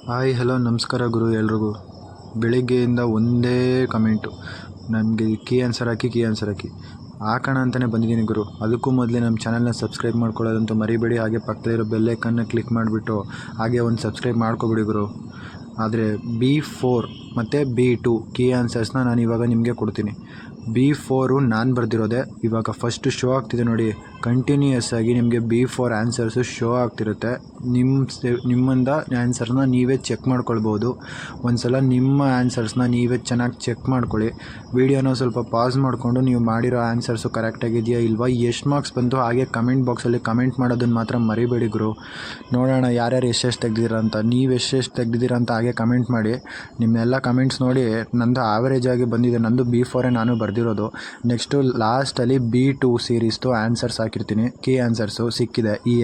Hi hello ನಮಸ್ಕಾರ ಗುರು ಎಲ್ರಿಗೂ. ಬೆಳಿಗ್ಗೆಯಿಂದ ಒಂದೇ ಕಮೆಂಟು, ನನಗೆ ಕೀ ಆನ್ಸರ್ ಹಾಕಿ ಹಾಕೋಣ ಅಂತಲೇ ಬಂದಿದ್ದೀನಿ ಗುರು. ಅದಕ್ಕೂ ಮೊದಲೇ ನಮ್ಮ ಚಾನಲ್ನ ಸಬ್ಸ್ಕ್ರೈಬ್ ಮಾಡ್ಕೊಳ್ಳೋದಂತೂ ಮರಿಬೇಡಿ. ಹಾಗೆ ಪಕ್ಕದಲ್ಲಿರೋ ಬೆಲ್ಲೈಕನ್ನ ಕ್ಲಿಕ್ ಮಾಡಿಬಿಟ್ಟು ಹಾಗೆ ಒಂದು ಸಬ್ಸ್ಕ್ರೈಬ್ ಮಾಡ್ಕೊಬಿಡಿ ಗುರು. ಆದರೆ B4 ಮತ್ತು B2 ಕೀ ಆನ್ಸರ್ಸ್ನ ನಾನು ಇವಾಗ ನಿಮಗೆ ಕೊಡ್ತೀನಿ. B4 ನಾನು ಬರೆದಿರೋದೆ ಇವಾಗ ಫಸ್ಟು ಶೋ ಆಗ್ತಿದೆ ನೋಡಿ. ಕಂಟಿನ್ಯೂಯಸ್ ಆಗಿ ನಿಮಗೆ B4 ಆನ್ಸರ್ಸು ಶೋ ಆಗ್ತಿರುತ್ತೆ. ನಿಮ್ಮಿಂದ ಆನ್ಸರ್ನ ನೀವೇ ಚೆಕ್ ಮಾಡ್ಕೊಳ್ಬೋದು. ಒಂದು ಸಲ ನಿಮ್ಮ ಆನ್ಸರ್ಸ್ನ ನೀವೇ ಚೆನ್ನಾಗಿ ಚೆಕ್ ಮಾಡ್ಕೊಳ್ಳಿ. ವಿಡಿಯೋನ ಸ್ವಲ್ಪ ಪಾಸ್ ಮಾಡಿಕೊಂಡು ನೀವು ಮಾಡಿರೋ ಆನ್ಸರ್ಸು ಕರೆಕ್ಟಾಗಿದೆಯಾ ಇಲ್ವಾ, ಎಷ್ಟು ಮಾರ್ಕ್ಸ್ ಬಂತು ಹಾಗೆ ಕಮೆಂಟ್ ಬಾಕ್ಸಲ್ಲಿ ಕಮೆಂಟ್ ಮಾಡೋದನ್ನು ಮಾತ್ರ ಮರಿಬೇಡಿ ಗುರು. ನೋಡೋಣ ಯಾರ್ಯಾರು ಎಷ್ಟೆಷ್ಟು ತೆಗ್ದಿದ್ದೀರಾ ಅಂತ. ನೀವು ಎಷ್ಟೆಷ್ಟು ತೆಗ್ದಿದ್ದೀರಾ ಅಂತ ಹಾಗೆ ಕಮೆಂಟ್ ಮಾಡಿ. ನಿಮ್ಮೆಲ್ಲ ಕಮೆಂಟ್ಸ್ ನೋಡಿ ನಂದು ಆವರೇಜ್ ಆಗಿ ಬಂದಿದೆ. ನಂದು B4 ನಾನು ಬರೆದಿರೋದು. ನೆಕ್ಸ್ಟು ಲಾಸ್ಟಲ್ಲಿ B2 ಸೀರೀಸ್ದು ಆನ್ಸರ್ಸ್ ಹಾಕಿರ್ತೀನಿ. ಕೀ ಆನ್ಸರ್ಸು ಸಿಕ್ಕಿದೆ. ಈ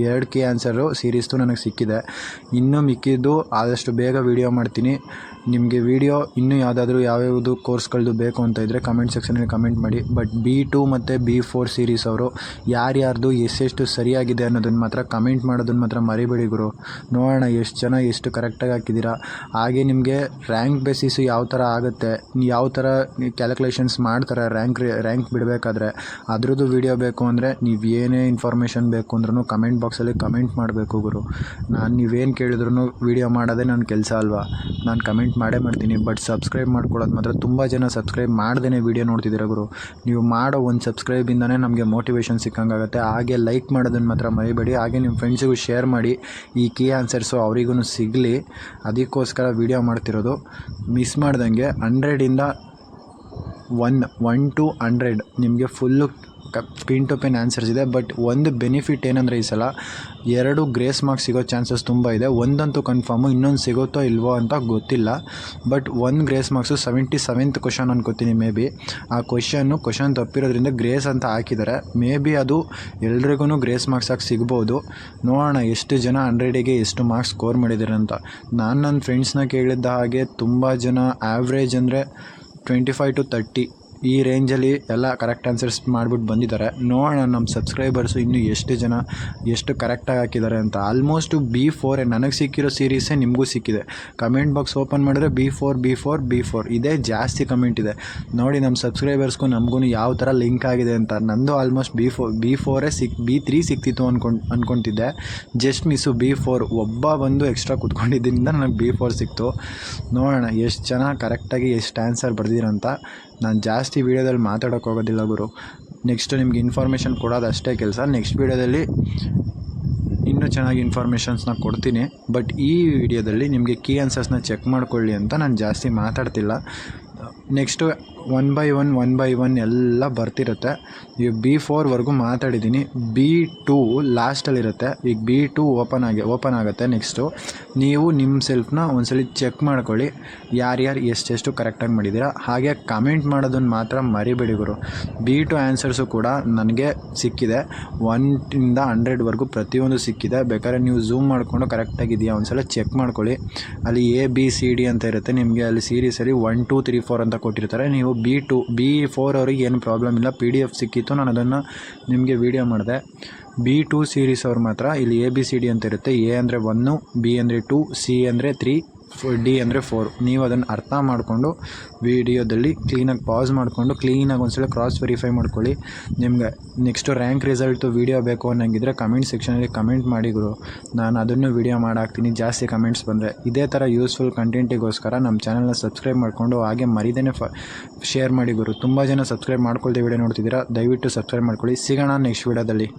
ಎರಡು ಕೀ ಆನ್ಸರು ಸೀರೀಸ್ದು ನನಗೆ ಸಿಕ್ಕಿದೆ. ಇನ್ನೂ ಮಿಕ್ಕಿದ್ದು ಆದಷ್ಟು ಬೇಗ ವೀಡಿಯೋ ಮಾಡ್ತೀನಿ. ನಿಮಗೆ ವೀಡಿಯೋ ಇನ್ನೂ ಯಾವ್ಯಾವುದು ಕೋರ್ಸ್ಗಳದ್ದು ಬೇಕು ಅಂತ ಇದ್ದರೆ ಕಮೆಂಟ್ ಸೆಕ್ಷನಲ್ಲಿ ಕಮೆಂಟ್ ಮಾಡಿ. ಬಟ್ B2 ಮತ್ತು B4 ಸೀರೀಸ್ ಅವರು ಯಾರ್ಯಾರ್ದು ಎಷ್ಟೆಷ್ಟು ಸರಿಯಾಗಿದೆ ಅನ್ನೋದನ್ನು ಮಾತ್ರ ಕಮೆಂಟ್ ಮಾಡೋದನ್ನು ಮಾತ್ರ ಮರಿಬೇಡಿ ಗುರು. ನೋಡೋಣ ಎಷ್ಟು ಜನ ಎಷ್ಟು ಕರೆಕ್ಟಾಗಿ ಹಾಕಿದ್ದೀರಾ. ಹಾಗೆ ನಿಮಗೆ ರ್ಯಾಂಕ್ ಬೇಸಿಸು ಯಾವ ಥರ ಆಗುತ್ತೆ, ಯಾವ ಥರ ಕ್ಯಾಲ್ಕುಲೇಷನ್ಸ್ ಮಾಡ್ತಾರೆ ರ್ಯಾಂಕ್ ಬಿಡಬೇಕಾದ್ರೆ ಅದ್ರದ್ದು ವೀಡಿಯೋ ಬೇಕು ಅಂದರೆ ನೀವು ಏನೇ ಇನ್ಫಾರ್ಮೇಷನ್ ಬೇಕು ಅಂದ್ರೂ ಕಮೆಂಟ್ ಬಾಕ್ಸಲ್ಲಿ ಕಮೆಂಟ್ ಮಾಡಬೇಕು ಗುರು. ನೀವೇನು ಕೇಳಿದ್ರೂ ವೀಡಿಯೋ ಮಾಡೋದೇ ನನ್ನ ಕೆಲಸ ಅಲ್ವಾ, ನಾನು ಕಮೆಂಟ್ ಮಾಡೇ ಮಾಡ್ತೀನಿ. ಬಟ್ ಸಬ್ಸ್ಕ್ರೈಬ್ ಮಾಡ್ಕೊಳ್ಳೋದು ಮಾತ್ರ ತುಂಬ ಜನ ಸಬ್ಸ್ಕ್ರೈಬ್ ಮಾಡ್ದೇ ವೀಡಿಯೋ ನೋಡ್ತಿದ್ದೀರಾ ಗುರು. ನೀವು ಮಾಡೋ ಒಂದು ಸಬ್ಸ್ಕ್ರೈಬಿಂದನೇ ನಮಗೆ ಮೋಟಿವೇಶನ್ ಸಿಕ್ಕಂಗಾಗುತ್ತೆ. ಹಾಗೆ ಲೈಕ್ ಮಾಡೋದನ್ನು ಮಾತ್ರ ಮರಿಬೇಡಿ. ಹಾಗೆ ನಿಮ್ಮ ಫ್ರೆಂಡ್ಸಿಗೂ ಶೇರ್ ಮಾಡಿ. ಈ ಕೀ ಆನ್ಸರ್ಸು ಅವರಿಗೂ ಸಿಗಲಿ, ಅದಕ್ಕೋಸ್ಕರ ವೀಡಿಯೋ ಮಾಡ್ತಿರೋದು. ಮಿಸ್ ಮಾಡ್ದಂಗೆ 100ಇಂದ 1 to 100 ನಿಮಗೆ full pin to pin answers ಇದೆ. ಬಟ್ ಒಂದು ಬೆನಿಫಿಟ್ ಏನಂದರೆ ಈ ಸಲ 2 ಗ್ರೇಸ್ ಮಾರ್ಕ್ಸ್ ಸಿಗೋ ಚಾನ್ಸಸ್ ತುಂಬ ಇದೆ. ಒಂದಂತೂ ಕನ್ಫರ್ಮು, ಇನ್ನೊಂದು ಸಿಗುತ್ತೋ ಇಲ್ವೋ ಅಂತ ಗೊತ್ತಿಲ್ಲ. But 1 grace marks 77th question ಅನ್ಕೋತೀನಿ. ಮೇ ಬಿ ಆ ಕ್ವಶನ್ ತಪ್ಪಿರೋದ್ರಿಂದ ಗ್ರೇಸ್ ಅಂತ ಹಾಕಿದ್ದಾರೆ. ಮೇ ಬಿ ಅದು ಎಲ್ರಿಗೂ ಗ್ರೇಸ್ ಮಾರ್ಕ್ಸ್ ಆಗಿ ಸಿಗ್ಬೋದು. ನೋಡೋಣ ಎಷ್ಟು ಜನ 100ಗೆ ಎಷ್ಟು ಮಾರ್ಕ್ಸ್ ಸ್ಕೋರ್ ಮಾಡಿದ್ದಾರೆ ಅಂತ. ನಾನು ನನ್ನ ಫ್ರೆಂಡ್ಸ್ನ ಕೇಳಿದ್ದ ಹಾಗೆ ತುಂಬ ಜನ ಆವ್ರೇಜ್ ಅಂದರೆ 25 to 30 ಈ ರೇಂಜಲ್ಲಿ ಎಲ್ಲ ಕರೆಕ್ಟ್ ಆನ್ಸರ್ಸ್ ಮಾಡಿಬಿಟ್ಟು ಬಂದಿದ್ದಾರೆ. ನೋಡೋಣ ನಮ್ಮ ಸಬ್ಸ್ಕ್ರೈಬರ್ಸು ಇನ್ನೂ ಎಷ್ಟು ಕರೆಕ್ಟಾಗಿ ಹಾಕಿದ್ದಾರೆ ಅಂತ. ಆಲ್ಮೋಸ್ಟು B4 ನನಗೆ ಸಿಕ್ಕಿರೋ ಸೀರೀಸೇ ನಿಮಗೂ ಸಿಕ್ಕಿದೆ. ಕಮೆಂಟ್ ಬಾಕ್ಸ್ ಓಪನ್ ಮಾಡಿದ್ರೆ B4 ಇದೇ ಜಾಸ್ತಿ ಕಮೆಂಟ್ ಇದೆ ನೋಡಿ. ನಮ್ಮ ಸಬ್ಸ್ಕ್ರೈಬರ್ಸ್ಗೂ ನಮಗೂ ಯಾವ ಥರ ಲಿಂಕ್ ಆಗಿದೆ ಅಂತ. ನಂದು ಆಲ್ಮೋಸ್ಟ್ B4 B3 ಸಿಕ್ತಿತ್ತು ಅಂದ್ಕೊತಿದ್ದೆ. ಜಸ್ಟ್ ಮಿಸ್ಸು B4 ಒಬ್ಬ ಬಂದು ಎಕ್ಸ್ಟ್ರಾ ಕೂತ್ಕೊಂಡಿದ್ದರಿಂದ ನನಗೆ B4 ಸಿಕ್ತು. ನೋಡೋಣ ಎಷ್ಟು ಜನ ಕರೆಕ್ಟಾಗಿ ಎಷ್ಟು ಆನ್ಸರ್ ಬರ್ದಿರಂತ. ನಾನು ಜಾಸ್ತಿ ವೀಡಿಯೋದಲ್ಲಿ ಮಾತಾಡೋಕ್ಕೆ ಹೋಗೋದಿಲ್ಲ ಗುರು. ನೆಕ್ಸ್ಟು ನಿಮ್ಗೆ ಇನ್ಫಾರ್ಮೇಷನ್ ಕೊಡೋದು ಅಷ್ಟೇ ಕೆಲಸ. ನೆಕ್ಸ್ಟ್ ವೀಡಿಯೋದಲ್ಲಿ ಇನ್ನೂ ಚೆನ್ನಾಗಿ ಇನ್ಫಾರ್ಮೇಷನ್ಸ್ನ ಕೊಡ್ತೀನಿ. ಬಟ್ ಈ ವಿಡಿಯೋದಲ್ಲಿ ನಿಮಗೆ ಕೀ ಆನ್ಸರ್ಸ್ನ ಚೆಕ್ ಮಾಡ್ಕೊಳ್ಳಿ ಅಂತ ನಾನು ಜಾಸ್ತಿ ಮಾತಾಡ್ತಿಲ್ಲ. ನೆಕ್ಸ್ಟು 1 by 1 ಎಲ್ಲ ಬರ್ತಿರುತ್ತೆ. ಈಗ B4ವರೆಗೂ ಮಾತಾಡಿದ್ದೀನಿ. B2 ಲಾಸ್ಟಲ್ಲಿರುತ್ತೆ. ಈಗ B2 ಓಪನ್ ಆಗುತ್ತೆ. ನೆಕ್ಸ್ಟು ನೀವು ನಿಮ್ಮ ಸೆಲ್ಫ್ನ ಒಂದ್ಸಲಿ ಚೆಕ್ ಮಾಡ್ಕೊಳ್ಳಿ, ಯಾರ್ಯಾರು ಎಷ್ಟೆಷ್ಟು ಕರೆಕ್ಟಾಗಿ ಮಾಡಿದ್ದೀರಾ. ಹಾಗೆ ಕಮೆಂಟ್ ಮಾಡೋದನ್ನು ಮಾತ್ರ ಮರಿಬೇಡಿ ಗುರು. B2 ಆನ್ಸರ್ಸು ಕೂಡ ನನಗೆ ಸಿಕ್ಕಿದೆ. 1ಇಂದ 100ವರೆಗೂ ಪ್ರತಿಯೊಂದು ಸಿಕ್ಕಿದೆ. ಬೇಕಾದ್ರೆ ನೀವು ಝೂಮ್ ಮಾಡಿಕೊಂಡು ಕರೆಕ್ಟಾಗಿದೆಯಾ ಒಂದ್ಸಲ ಚೆಕ್ ಮಾಡ್ಕೊಳ್ಳಿ. ಅಲ್ಲಿ ABCD ಅಂತ ಇರುತ್ತೆ. ನಿಮಗೆ ಅಲ್ಲಿ ಸೀರೀಸಲ್ಲಿ 1 2 3 4 ಅಂತ ಕೊಟ್ಟಿರ್ತಾರೆ. ನೀವು B4 ಅವ್ರಿಗೆ ಏನು ಪ್ರಾಬ್ಲಮ್ ಇಲ್ಲ, PDF ಸಿಕ್ಕಿತ್ತು, ನಾನು ಅದನ್ನು ನಿಮಗೆ ವೀಡಿಯೋ ಮಾಡಿದೆ. B2 ಸೀರೀಸ್ ಅವ್ರು ಮಾತ್ರ ಇಲ್ಲಿ ABCD ಅಂತ ಇರುತ್ತೆ. A ಅಂದರೆ 1, B ಅಂದರೆ 2, C ಅಂದರೆ 3, D ಅಂದರೆ 4. ನೀವು ಅದನ್ನು ಅರ್ಥ ಮಾಡಿಕೊಂಡು ವಿಡಿಯೋದಲ್ಲಿ ಕ್ಲೀನಾಗಿ ಪಾಸ್ ಮಾಡಿಕೊಂಡು ಕ್ಲೀನಾಗಿ ಒಂದ್ಸಲ ಕ್ರಾಸ್ ವೆರಿಫೈ ಮಾಡ್ಕೊಳ್ಳಿ. ನಿಮ್ಗೆ ನೆಕ್ಸ್ಟು ರ್ಯಾಂಕ್ ರಿಸಲ್ಟು ವೀಡಿಯೋ ಬೇಕು ಅನ್ನೋಂಗಿದ್ರೆ ಕಮೆಂಟ್ ಸೆಕ್ಷನಲ್ಲಿ ಕಮೆಂಟ್ ಮಾಡಿ ಗುರು. ನಾನು ಅದನ್ನು ವೀಡಿಯೋ ಮಾಡಾಕ್ತೀನಿ ಜಾಸ್ತಿ ಕಮೆಂಟ್ಸ್ ಬಂದರೆ. ಇದೇ ಥರ ಯೂಸ್ಫುಲ್ ಕಂಟೆಂಟಿಗೋಸ್ಕರ ನಮ್ಮ ಚಾನಲ್ನ ಸಬ್ಸ್ಕ್ರೈಬ್ ಮಾಡಿಕೊಂಡು ಹಾಗೆ ಮರಿದೇನೆ ಶೇರ್ ಮಾಡಿ ಗುರು. ತುಂಬ ಜನ ಸಬ್ಸ್ಕ್ರೈಬ್ ಮಾಡ್ಕೊಳ್ದೆ ವೀಡಿಯೋ ನೋಡ್ತಿದ್ದೀರಾ, ದಯವಿಟ್ಟು ಸಬ್ಸ್ಕ್ರೈಬ್ ಮಾಡ್ಕೊಳ್ಳಿ. ಸಿಗೋಣ ನೆಕ್ಸ್ಟ್ ವೀಡಿಯೋದಲ್ಲಿ.